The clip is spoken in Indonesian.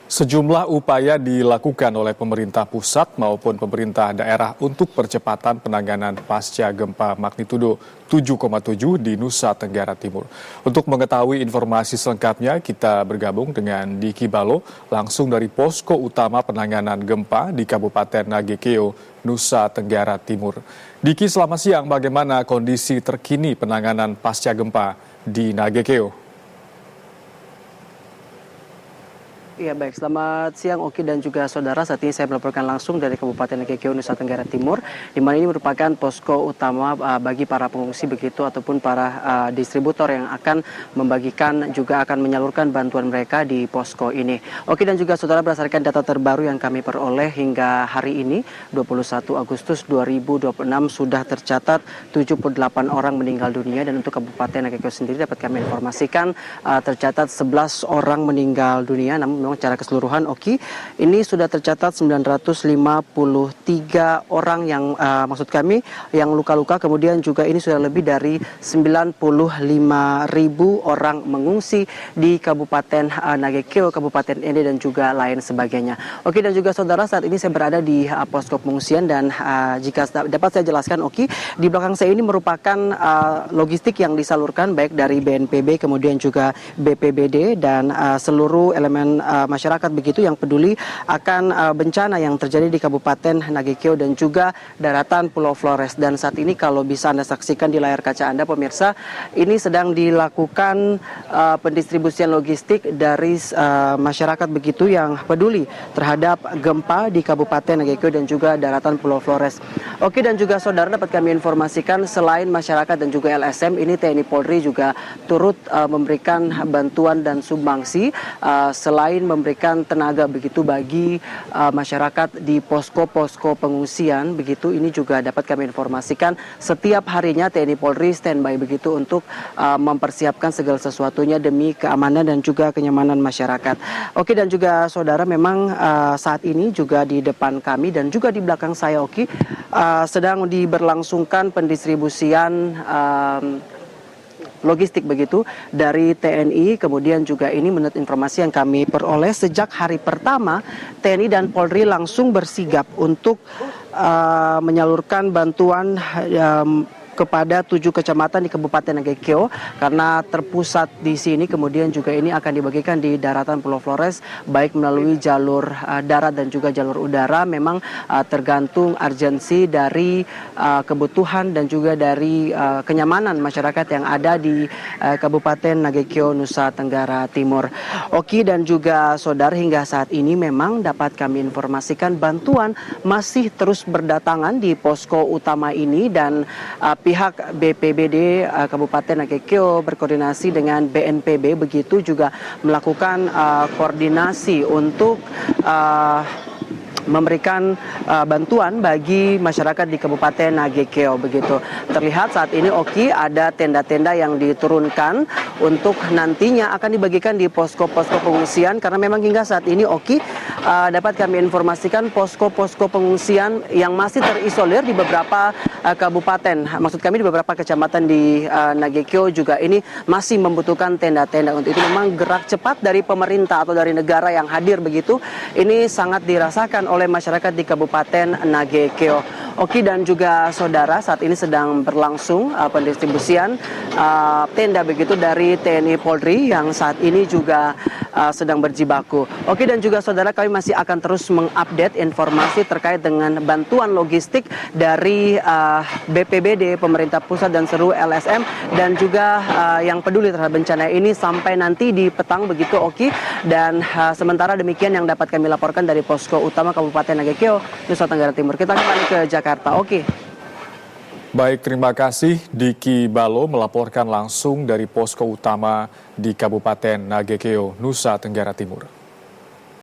Sejumlah upaya dilakukan oleh pemerintah pusat maupun pemerintah daerah untuk percepatan penanganan pasca gempa magnitudo 7,7 di Nusa Tenggara Timur. Untuk mengetahui informasi selengkapnya, kita bergabung dengan Diki Balo langsung dari Posko Utama Penanganan Gempa di Kabupaten Nagekeo, Nusa Tenggara Timur. Diki, selamat siang. Bagaimana kondisi terkini penanganan pasca gempa di Nagekeo? Ya baik, selamat siang Oki dan juga saudara. Saat ini saya melaporkan langsung dari Kabupaten Nagekeo, Nusa Tenggara Timur, di mana ini merupakan posko utama bagi para pengungsi begitu ataupun para distributor yang akan membagikan juga akan menyalurkan bantuan mereka di posko ini. Oki dan juga saudara, berdasarkan data terbaru yang kami peroleh hingga hari ini 21 Agustus 2026 sudah tercatat 78 orang meninggal dunia, dan untuk Kabupaten Nagekeo sendiri dapat kami informasikan tercatat 11 orang meninggal dunia. Namun secara keseluruhan Oki, ini sudah tercatat 953 orang yang maksud kami yang luka-luka, kemudian juga ini sudah lebih dari 95.000 orang mengungsi di Kabupaten Nagekeo, Kabupaten Ende dan juga lain sebagainya. Oki dan juga saudara, saat ini saya berada di posko pengungsian dan jika dapat saya jelaskan Oki, di belakang saya ini merupakan logistik yang disalurkan baik dari BNPB kemudian juga BPBD dan seluruh elemen masyarakat begitu yang peduli akan bencana yang terjadi di Kabupaten Nagekeo dan juga daratan Pulau Flores. Dan saat ini kalau bisa Anda saksikan di layar kaca Anda pemirsa, ini sedang dilakukan pendistribusian logistik dari masyarakat begitu yang peduli terhadap gempa di Kabupaten Nagekeo dan juga daratan Pulau Flores. Oke, dan juga saudara, dapat kami informasikan selain masyarakat dan juga LSM, ini TNI Polri juga turut memberikan bantuan dan sumbangsi selain memberikan tenaga begitu bagi masyarakat di posko-posko pengungsian begitu. Ini juga dapat kami informasikan setiap harinya TNI Polri standby begitu untuk mempersiapkan segala sesuatunya demi keamanan dan juga kenyamanan masyarakat. Oke, dan juga saudara, memang saat ini juga di depan kami dan juga di belakang saya Oki sedang diberlangsungkan pendistribusian logistik begitu dari TNI. Kemudian juga ini menurut informasi yang kami peroleh, sejak hari pertama TNI dan Polri langsung bersigap untuk menyalurkan bantuan kepada 7 kecamatan di Kabupaten Nagekeo karena terpusat di sini. Kemudian juga ini akan dibagikan di daratan Pulau Flores baik melalui jalur darat dan juga jalur udara. Memang tergantung urgensi dari kebutuhan dan juga dari kenyamanan masyarakat yang ada di Kabupaten Nagekeo, Nusa Tenggara Timur. Oki dan juga saudara, hingga saat ini memang dapat kami informasikan bantuan masih terus berdatangan di posko utama ini, dan pihak BPBD Kabupaten Nagekeo berkoordinasi dengan BNPB begitu juga melakukan koordinasi untuk memberikan bantuan bagi masyarakat di Kabupaten Nagekeo begitu. Terlihat saat ini Oki ada tenda-tenda yang diturunkan untuk nantinya akan dibagikan di posko-posko pengungsian, karena memang hingga saat ini Oki dapat kami informasikan posko-posko pengungsian yang masih terisolir di beberapa kabupaten, maksud kami di beberapa kecamatan di Nagekeo juga ini masih membutuhkan tenda-tenda. Untuk itu memang gerak cepat dari pemerintah atau dari negara yang hadir begitu ini sangat dirasakan oleh masyarakat di Kabupaten Nagekeo. Oki dan juga saudara, saat ini sedang berlangsung pendistribusian tenda begitu dari TNI Polri yang saat ini juga sedang berjibaku. Oki dan juga saudara, kami masih akan terus mengupdate informasi terkait dengan bantuan logistik dari BPBD, pemerintah pusat dan seluruh LSM dan juga yang peduli terhadap bencana ini sampai nanti di petang begitu Oki. Dan sementara demikian yang dapat kami laporkan dari posko utama Kabupaten Nagekeo, Nusa Tenggara Timur. Kita kembali ke Jakarta. Oki. Baik, terima kasih Diki Balo melaporkan langsung dari posko utama di Kabupaten Nagekeo, Nusa Tenggara Timur.